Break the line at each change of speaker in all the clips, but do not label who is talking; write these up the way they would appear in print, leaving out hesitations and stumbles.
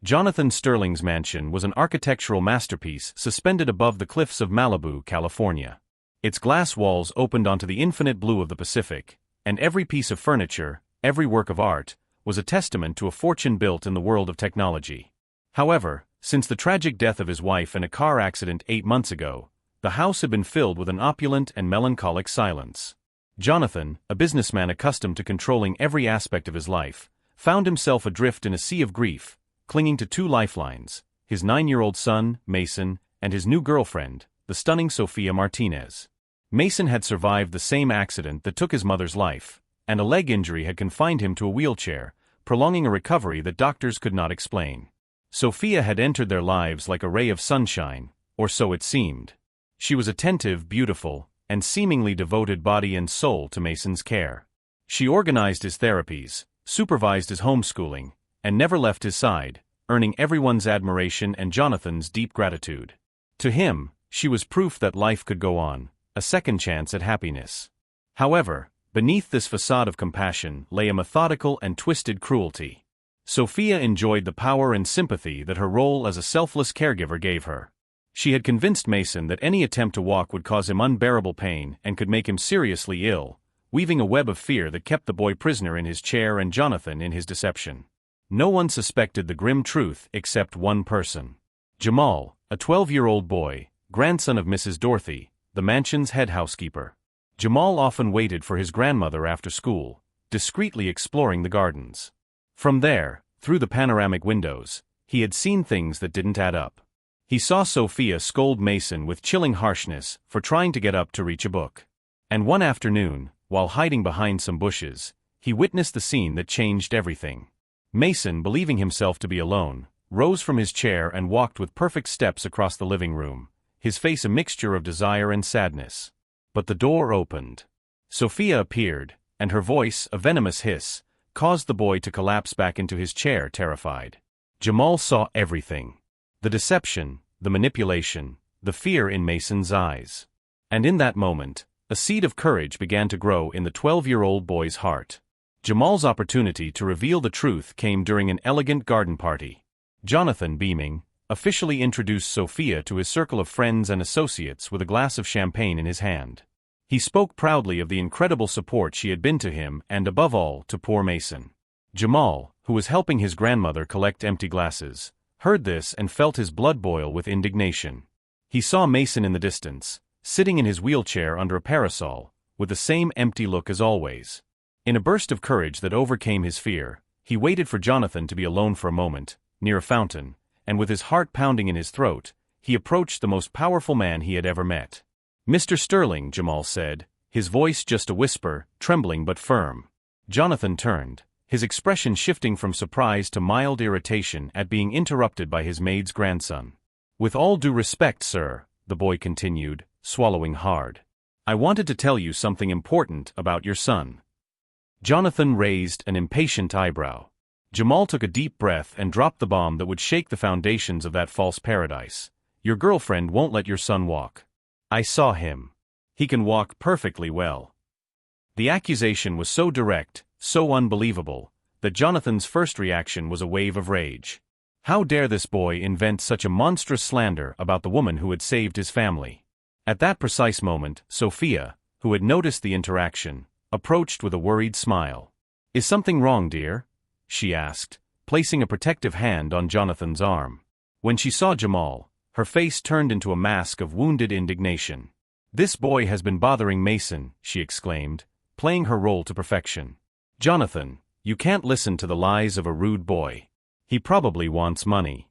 Jonathan Sterling's mansion was an architectural masterpiece suspended above the cliffs of Malibu, California. Its glass walls opened onto the infinite blue of the Pacific, and every piece of furniture, every work of art, was a testament to a fortune built in the world of technology. However, since the tragic death of his wife in a car accident 8 months ago, the house had been filled with an opulent and melancholic silence. Jonathan, a businessman accustomed to controlling every aspect of his life, found himself adrift in a sea of grief, clinging to 2 lifelines, his 9-year-old son, Mason, and his new girlfriend, the stunning Sophia Martinez. Mason had survived the same accident that took his mother's life, and a leg injury had confined him to a wheelchair, prolonging a recovery that doctors could not explain. Sophia had entered their lives like a ray of sunshine, or so it seemed. She was attentive, beautiful, and seemingly devoted body and soul to Mason's care. She organized his therapies, supervised his homeschooling, and never left his side, earning everyone's admiration and Jonathan's deep gratitude. To him, she was proof that life could go on, a second chance at happiness. However, beneath this facade of compassion lay a methodical and twisted cruelty. Sophia enjoyed the power and sympathy that her role as a selfless caregiver gave her. She had convinced Mason that any attempt to walk would cause him unbearable pain and could make him seriously ill, weaving a web of fear that kept the boy prisoner in his chair and Jonathan in his deception. No one suspected the grim truth except one person. Jamal, a 12-year-old boy, grandson of Mrs. Dorothy, the mansion's head housekeeper. Jamal often waited for his grandmother after school, discreetly exploring the gardens. From there, through the panoramic windows, he had seen things that didn't add up. He saw Sophia scold Mason with chilling harshness for trying to get up to reach a book. And one afternoon, while hiding behind some bushes, he witnessed the scene that changed everything. Mason, believing himself to be alone, rose from his chair and walked with perfect steps across the living room, his face a mixture of desire and sadness. But the door opened. Sophia appeared, and her voice, a venomous hiss, caused the boy to collapse back into his chair, terrified. Jamal saw everything. The deception, the manipulation, the fear in Mason's eyes. And in that moment, a seed of courage began to grow in the 12-year-old boy's heart. Jamal's opportunity to reveal the truth came during an elegant garden party. Jonathan, beaming, officially introduced Sophia to his circle of friends and associates with a glass of champagne in his hand. He spoke proudly of the incredible support she had been to him and, above all, to poor Mason. Jamal, who was helping his grandmother collect empty glasses, heard this and felt his blood boil with indignation. He saw Mason in the distance, sitting in his wheelchair under a parasol, with the same empty look as always. In a burst of courage that overcame his fear, he waited for Jonathan to be alone for a moment, near a fountain, and with his heart pounding in his throat, he approached the most powerful man he had ever met. "Mr. Sterling," Jamal said, his voice just a whisper, trembling but firm. Jonathan turned, his expression shifting from surprise to mild irritation at being interrupted by his maid's grandson. "With all due respect, sir," the boy continued, swallowing hard, "I wanted to tell you something important about your son." Jonathan raised an impatient eyebrow. Jamal took a deep breath and dropped the bomb that would shake the foundations of that false paradise. "Your girlfriend won't let your son walk. I saw him. He can walk perfectly well." The accusation was so direct, so unbelievable, that Jonathan's first reaction was a wave of rage. How dare this boy invent such a monstrous slander about the woman who had saved his family? At that precise moment, Sophia, who had noticed the interaction, approached with a worried smile. "Is something wrong, dear?" she asked, placing a protective hand on Jonathan's arm. When she saw Jamal, her face turned into a mask of wounded indignation. "This boy has been bothering Mason," she exclaimed, playing her role to perfection. "Jonathan, you can't listen to the lies of a rude boy. He probably wants money."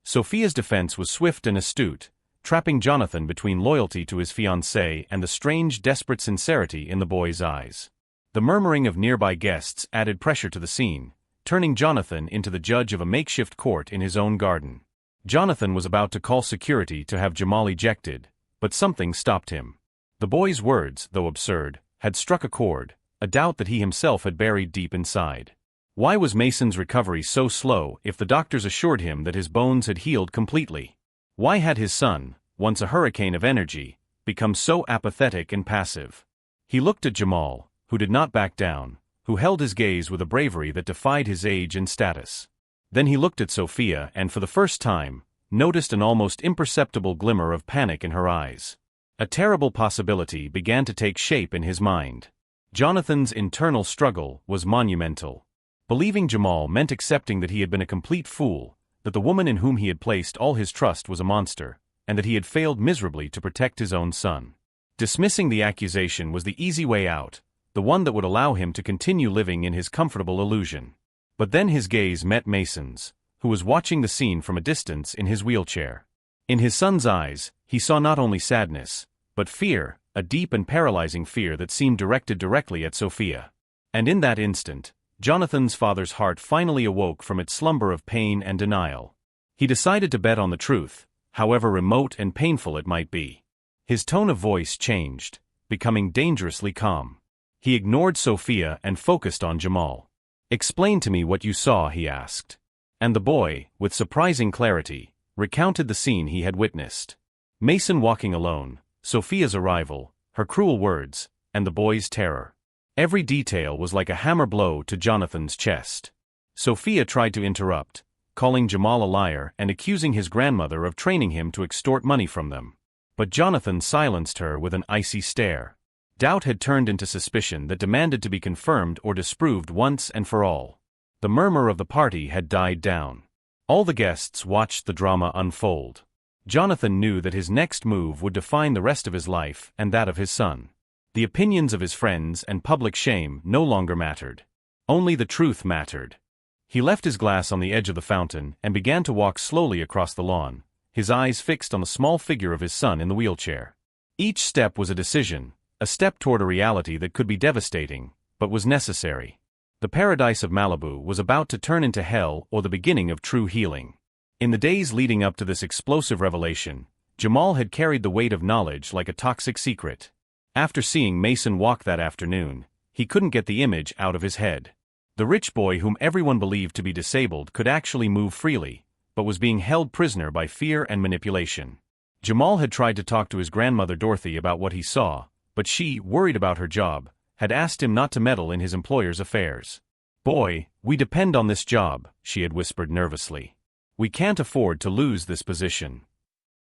Sophia's defense was swift and astute, trapping Jonathan between loyalty to his fiancée and the strange, desperate sincerity in the boy's eyes. The murmuring of nearby guests added pressure to the scene, turning Jonathan into the judge of a makeshift court in his own garden. Jonathan was about to call security to have Jamal ejected, but something stopped him. The boy's words, though absurd, had struck a chord, a doubt that he himself had buried deep inside. Why was Mason's recovery so slow if the doctors assured him that his bones had healed completely? Why had his son, once a hurricane of energy, become so apathetic and passive? He looked at Jamal, who did not back down, who held his gaze with a bravery that defied his age and status. Then he looked at Sophia and for the first time, noticed an almost imperceptible glimmer of panic in her eyes. A terrible possibility began to take shape in his mind. Jonathan's internal struggle was monumental. Believing Jamal meant accepting that he had been a complete fool, that the woman in whom he had placed all his trust was a monster, and that he had failed miserably to protect his own son. Dismissing the accusation was the easy way out, the one that would allow him to continue living in his comfortable illusion. But then his gaze met Mason's, who was watching the scene from a distance in his wheelchair. In his son's eyes, he saw not only sadness, but fear, a deep and paralyzing fear that seemed directed directly at Sophia. And in that instant, Jonathan's father's heart finally awoke from its slumber of pain and denial. He decided to bet on the truth, however remote and painful it might be. His tone of voice changed, becoming dangerously calm. He ignored Sophia and focused on Jamal. "Explain to me what you saw," he asked. And the boy, with surprising clarity, recounted the scene he had witnessed. Mason walking alone, Sophia's arrival, her cruel words, and the boy's terror. Every detail was like a hammer blow to Jonathan's chest. Sophia tried to interrupt, calling Jamal a liar and accusing his grandmother of training him to extort money from them. But Jonathan silenced her with an icy stare. Doubt had turned into suspicion that demanded to be confirmed or disproved once and for all. The murmur of the party had died down. All the guests watched the drama unfold. Jonathan knew that his next move would define the rest of his life and that of his son. The opinions of his friends and public shame no longer mattered. Only the truth mattered. He left his glass on the edge of the fountain and began to walk slowly across the lawn, his eyes fixed on the small figure of his son in the wheelchair. Each step was a decision, a step toward a reality that could be devastating, but was necessary. The paradise of Malibu was about to turn into hell or the beginning of true healing. In the days leading up to this explosive revelation, Jamal had carried the weight of knowledge like a toxic secret. After seeing Mason walk that afternoon, he couldn't get the image out of his head. The rich boy whom everyone believed to be disabled could actually move freely, but was being held prisoner by fear and manipulation. Jamal had tried to talk to his grandmother Dorothy about what he saw, but she, worried about her job, had asked him not to meddle in his employer's affairs. "Boy, we depend on this job," she had whispered nervously. "We can't afford to lose this position."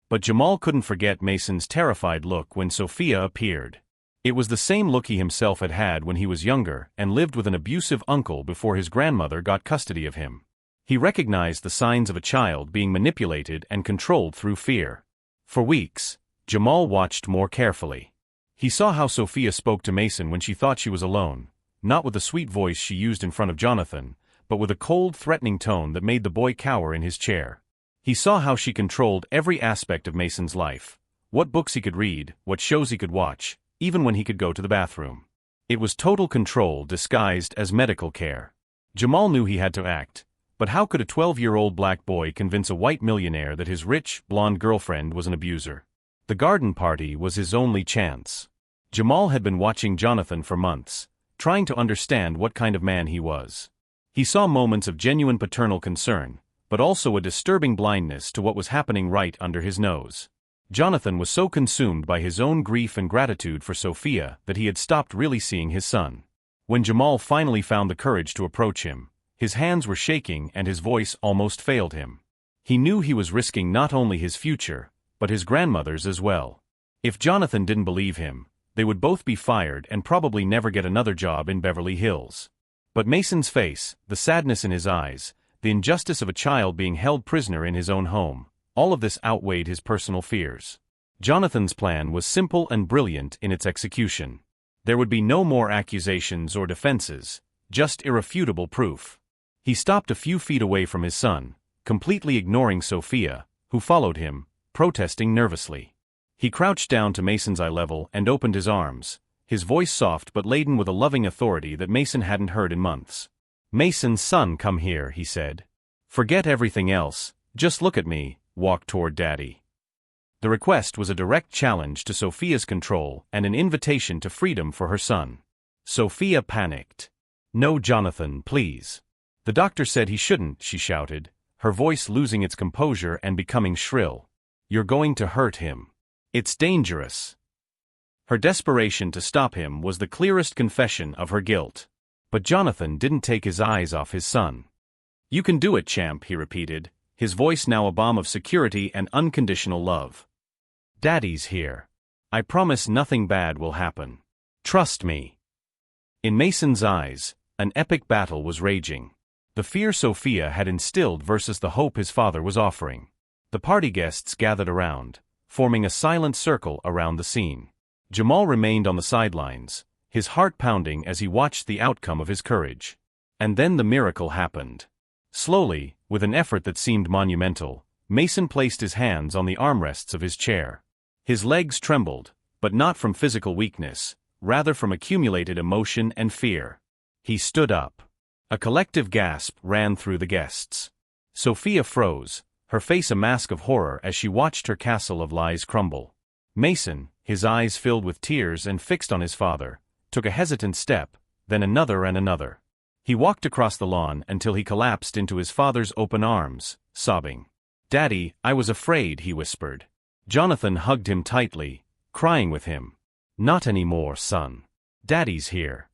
But Jamal couldn't forget Mason's terrified look when Sophia appeared. It was the same look he himself had had when he was younger and lived with an abusive uncle before his grandmother got custody of him. He recognized the signs of a child being manipulated and controlled through fear. For weeks, Jamal watched more carefully. He saw how Sophia spoke to Mason when she thought she was alone, not with the sweet voice she used in front of Jonathan, but with a cold, threatening tone that made the boy cower in his chair. He saw how she controlled every aspect of Mason's life, what books he could read, what shows he could watch, even when he could go to the bathroom. It was total control disguised as medical care. Jamal knew he had to act, but how could a 12-year-old black boy convince a white millionaire that his rich, blonde girlfriend was an abuser? The garden party was his only chance. Jamal had been watching Jonathan for months, trying to understand what kind of man he was. He saw moments of genuine paternal concern, but also a disturbing blindness to what was happening right under his nose. Jonathan was so consumed by his own grief and gratitude for Sophia that he had stopped really seeing his son. When Jamal finally found the courage to approach him, his hands were shaking and his voice almost failed him. He knew he was risking not only his future, but his grandmother's as well. If Jonathan didn't believe him, they would both be fired and probably never get another job in Beverly Hills. But Mason's face, the sadness in his eyes, the injustice of a child being held prisoner in his own home, all of this outweighed his personal fears. Jonathan's plan was simple and brilliant in its execution. There would be no more accusations or defenses, just irrefutable proof. He stopped a few feet away from his son, completely ignoring Sophia, who followed him, protesting nervously. He crouched down to Mason's eye level and opened his arms, his voice soft but laden with a loving authority that Mason hadn't heard in months. "Mason's son, come here," he said. "Forget everything else, just look at me, walk toward Daddy." The request was a direct challenge to Sophia's control and an invitation to freedom for her son. Sophia panicked. "No, Jonathan, please." "The doctor said he shouldn't," she shouted, her voice losing its composure and becoming shrill. "You're going to hurt him. It's dangerous." Her desperation to stop him was the clearest confession of her guilt. But Jonathan didn't take his eyes off his son. "You can do it, champ," he repeated, his voice now a balm of security and unconditional love. "Daddy's here. I promise nothing bad will happen. Trust me." In Mason's eyes, an epic battle was raging. The fear Sophia had instilled versus the hope his father was offering. The party guests gathered around, forming a silent circle around the scene. Jamal remained on the sidelines, his heart pounding as he watched the outcome of his courage. And then the miracle happened. Slowly, with an effort that seemed monumental, Mason placed his hands on the armrests of his chair. His legs trembled, but not from physical weakness, rather from accumulated emotion and fear. He stood up. A collective gasp ran through the guests. Sophia froze, her face a mask of horror as she watched her castle of lies crumble. Mason, his eyes filled with tears and fixed on his father, took a hesitant step, then another and another. He walked across the lawn until he collapsed into his father's open arms, sobbing. "Daddy, I was afraid," he whispered. Jonathan hugged him tightly, crying with him. "Not anymore, son. Daddy's here."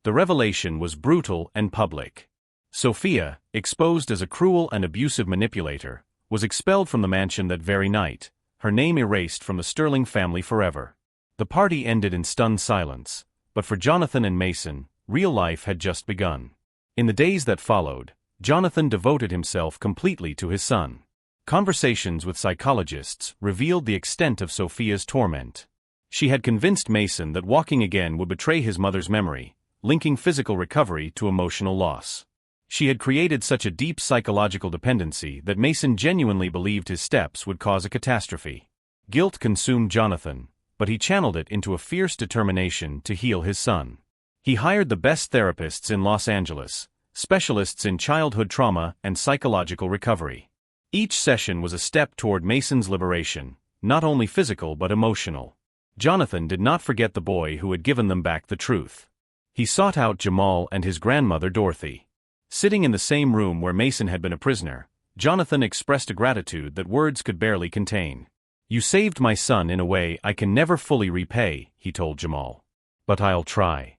The revelation was brutal and public. Sophia, exposed as a cruel and abusive manipulator, was expelled from the mansion that very night, her name erased from the Sterling family forever. The party ended in stunned silence, but for Jonathan and Mason, real life had just begun. In the days that followed, Jonathan devoted himself completely to his son. Conversations with psychologists revealed the extent of Sophia's torment. She had convinced Mason that walking again would betray his mother's memory, linking physical recovery to emotional loss. She had created such a deep psychological dependency that Mason genuinely believed his steps would cause a catastrophe. Guilt consumed Jonathan, but he channeled it into a fierce determination to heal his son. He hired the best therapists in Los Angeles, specialists in childhood trauma and psychological recovery. Each session was a step toward Mason's liberation, not only physical but emotional. Jonathan did not forget the boy who had given them back the truth. He sought out Jamal and his grandmother Dorothy. Sitting in the same room where Mason had been a prisoner, Jonathan expressed a gratitude that words could barely contain. "You saved my son in a way I can never fully repay," he told Jamal. "But I'll try."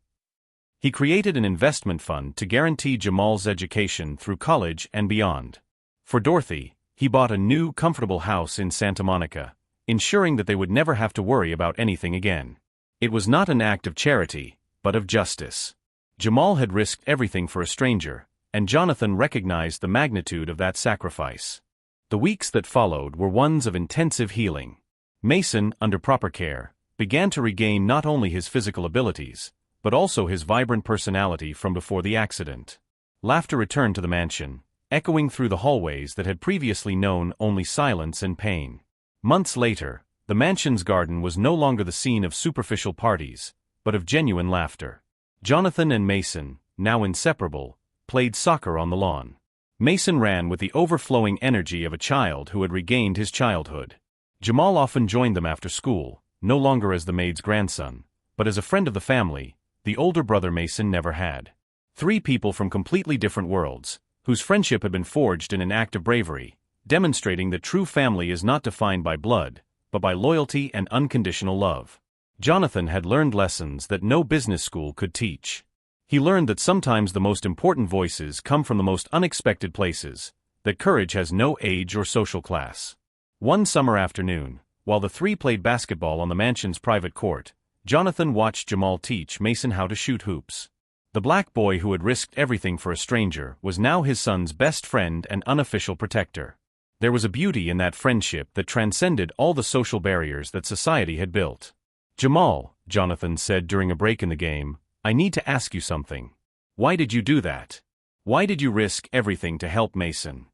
He created an investment fund to guarantee Jamal's education through college and beyond. For Dorothy, he bought a new, comfortable house in Santa Monica, ensuring that they would never have to worry about anything again. It was not an act of charity, but of justice. Jamal had risked everything for a stranger, and Jonathan recognized the magnitude of that sacrifice. The weeks that followed were ones of intensive healing. Mason, under proper care, began to regain not only his physical abilities, but also his vibrant personality from before the accident. Laughter returned to the mansion, echoing through the hallways that had previously known only silence and pain. Months later, the mansion's garden was no longer the scene of superficial parties, but of genuine laughter. Jonathan and Mason, now inseparable, played soccer on the lawn. Mason ran with the overflowing energy of a child who had regained his childhood. Jamal often joined them after school, no longer as the maid's grandson, but as a friend of the family, the older brother Mason never had. Three people from completely different worlds, whose friendship had been forged in an act of bravery, demonstrating that true family is not defined by blood, but by loyalty and unconditional love. Jonathan had learned lessons that no business school could teach. He learned that sometimes the most important voices come from the most unexpected places, that courage has no age or social class. One summer afternoon, while the three played basketball on the mansion's private court, Jonathan watched Jamal teach Mason how to shoot hoops. The black boy who had risked everything for a stranger was now his son's best friend and unofficial protector. There was a beauty in that friendship that transcended all the social barriers that society had built. "Jamal," Jonathan said during a break in the game, "I need to ask you something. Why did you do that? Why did you risk everything to help Mason?"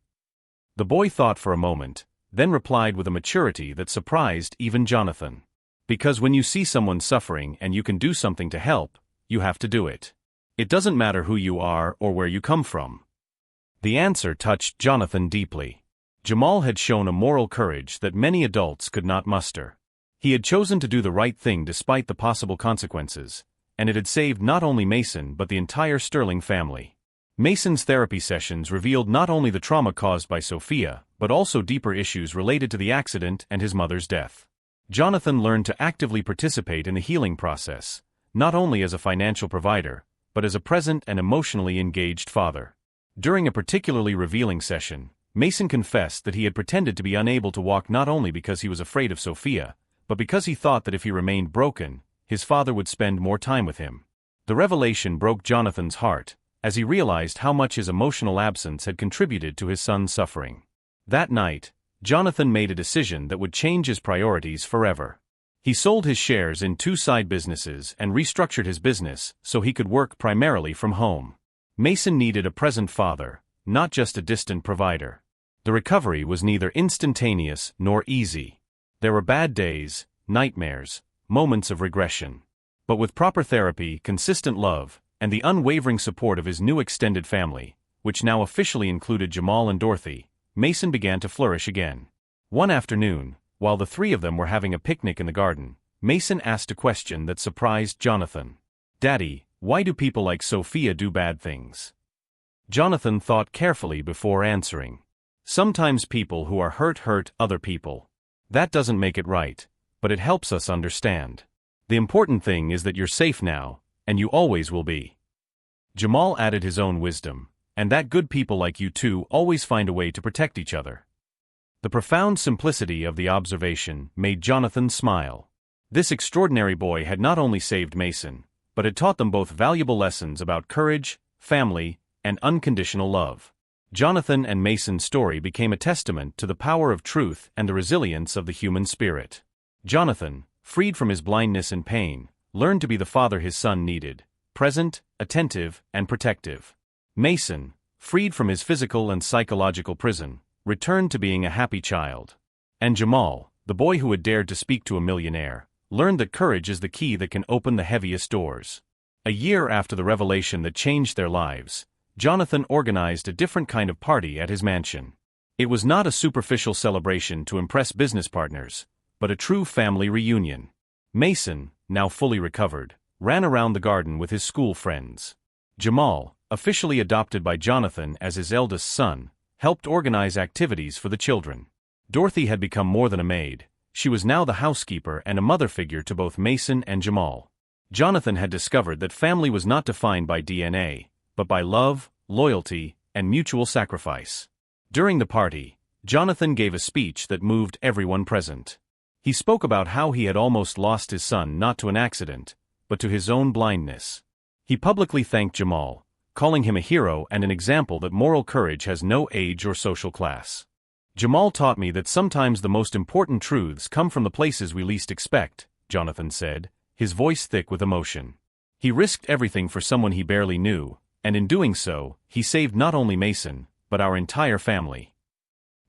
The boy thought for a moment, then replied with a maturity that surprised even Jonathan. "Because when you see someone suffering and you can do something to help, you have to do it. It doesn't matter who you are or where you come from." The answer touched Jonathan deeply. Jamal had shown a moral courage that many adults could not muster. He had chosen to do the right thing despite the possible consequences, and it had saved not only Mason but the entire Sterling family. Mason's therapy sessions revealed not only the trauma caused by Sophia, but also deeper issues related to the accident and his mother's death. Jonathan learned to actively participate in the healing process, not only as a financial provider, but as a present and emotionally engaged father. During a particularly revealing session, Mason confessed that he had pretended to be unable to walk not only because he was afraid of Sophia, but because he thought that if he remained broken, his father would spend more time with him. The revelation broke Jonathan's heart, as he realized how much his emotional absence had contributed to his son's suffering. That night, Jonathan made a decision that would change his priorities forever. He sold his shares in 2 side businesses and restructured his business so he could work primarily from home. Mason needed a present father, not just a distant provider. The recovery was neither instantaneous nor easy. There were bad days, nightmares, moments of regression. But with proper therapy, consistent love, and the unwavering support of his new extended family, which now officially included Jamal and Dorothy, Mason began to flourish again. One afternoon, while the 3 of them were having a picnic in the garden, Mason asked a question that surprised Jonathan. "Daddy, why do people like Sophia do bad things?" Jonathan thought carefully before answering. "Sometimes people who are hurt other people. That doesn't make it right, but it helps us understand. The important thing is that you're safe now, and you always will be." Jamal added his own wisdom, "And that good people like you two always find a way to protect each other." The profound simplicity of the observation made Jonathan smile. This extraordinary boy had not only saved Mason, but had taught them both valuable lessons about courage, family, and unconditional love. Jonathan and Mason's story became a testament to the power of truth and the resilience of the human spirit. Jonathan, freed from his blindness and pain, learned to be the father his son needed, present, attentive, and protective. Mason, freed from his physical and psychological prison, returned to being a happy child. And Jamal, the boy who had dared to speak to a millionaire, learned that courage is the key that can open the heaviest doors. A year after the revelation that changed their lives, Jonathan organized a different kind of party at his mansion. It was not a superficial celebration to impress business partners, but a true family reunion. Mason, now fully recovered, ran around the garden with his school friends. Jamal, officially adopted by Jonathan as his eldest son, helped organize activities for the children. Dorothy had become more than a maid. She was now the housekeeper and a mother figure to both Mason and Jamal. Jonathan had discovered that family was not defined by DNA, but by love, loyalty, and mutual sacrifice. During the party, Jonathan gave a speech that moved everyone present. He spoke about how he had almost lost his son not to an accident, but to his own blindness. He publicly thanked Jamal, calling him a hero and an example that moral courage has no age or social class. "Jamal taught me that sometimes the most important truths come from the places we least expect," Jonathan said, his voice thick with emotion. He risked everything for someone he barely knew, and in doing so, he saved not only Mason, but our entire family.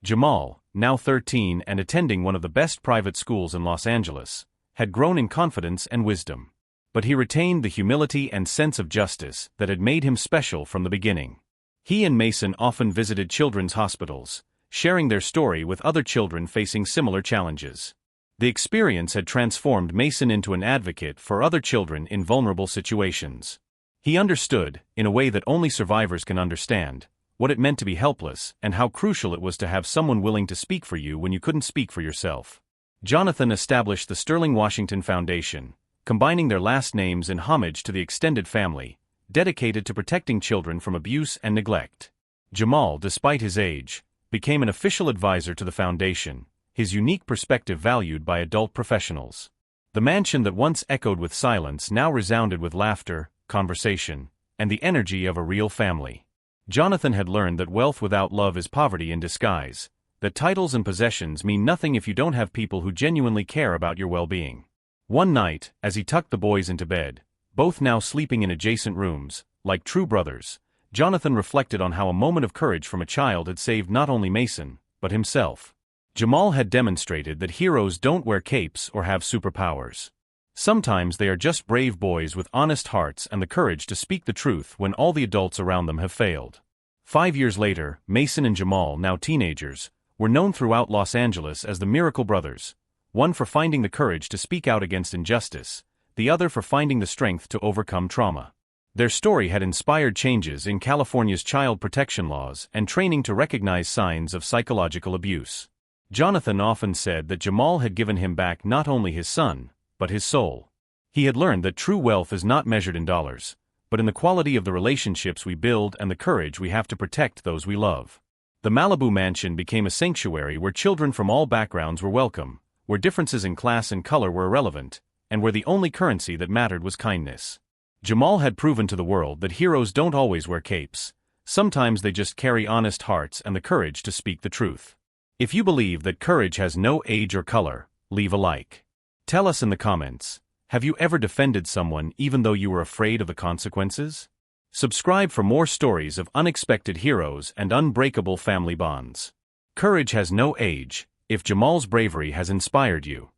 Jamal, now 13 and attending one of the best private schools in Los Angeles, had grown in confidence and wisdom. But he retained the humility and sense of justice that had made him special from the beginning. He and Mason often visited children's hospitals, sharing their story with other children facing similar challenges. The experience had transformed Mason into an advocate for other children in vulnerable situations. He understood, in a way that only survivors can understand, what it meant to be helpless and how crucial it was to have someone willing to speak for you when you couldn't speak for yourself. Jonathan established the Sterling Washington Foundation, combining their last names in homage to the extended family, dedicated to protecting children from abuse and neglect. Jamal, despite his age, became an official advisor to the foundation, his unique perspective valued by adult professionals. The mansion that once echoed with silence now resounded with laughter, conversation, and the energy of a real family. Jonathan had learned that wealth without love is poverty in disguise, that titles and possessions mean nothing if you don't have people who genuinely care about your well-being. One night, as he tucked the boys into bed, both now sleeping in adjacent rooms, like true brothers, Jonathan reflected on how a moment of courage from a child had saved not only Mason, but himself. Jamal had demonstrated that heroes don't wear capes or have superpowers. Sometimes they are just brave boys with honest hearts and the courage to speak the truth when all the adults around them have failed. 5 years later, Mason and Jamal, now teenagers, were known throughout Los Angeles as the Miracle Brothers, one for finding the courage to speak out against injustice, the other for finding the strength to overcome trauma. Their story had inspired changes in California's child protection laws and training to recognize signs of psychological abuse. Jonathan often said that Jamal had given him back not only his son, but his soul. He had learned that true wealth is not measured in dollars, but in the quality of the relationships we build and the courage we have to protect those we love. The Malibu mansion became a sanctuary where children from all backgrounds were welcome, where differences in class and color were irrelevant, and where the only currency that mattered was kindness. Jamal had proven to the world that heroes don't always wear capes. Sometimes they just carry honest hearts and the courage to speak the truth. If you believe that courage has no age or color, leave a like. Tell us in the comments, have you ever defended someone even though you were afraid of the consequences? Subscribe for more stories of unexpected heroes and unbreakable family bonds. Courage has no age. If Jamal's bravery has inspired you,